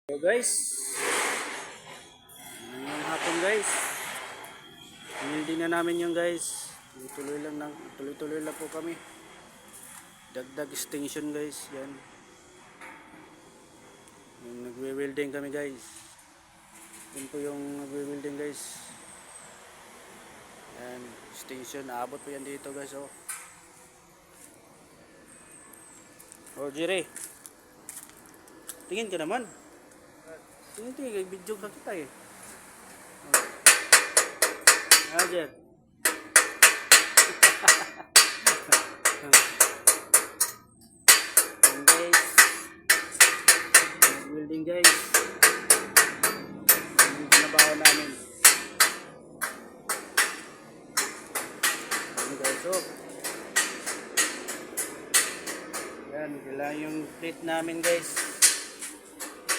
So guys, ngayong hapon guys, building na namin yung guys. Tuloy-tuloy lang po kami. Dagdag extension guys, yan. Yung nagwe-welding kami guys. Yan po yung nagwe-welding guys. Yan, extension, aabot po yan dito guys, oh. Oh, Jire. Tingin ka naman. Tingin, video ka kita eh. Roger. Yan guys. Building guys. Yung pinabaho namin. Yan guys, oh. Yan, kailangan yung plate namin guys.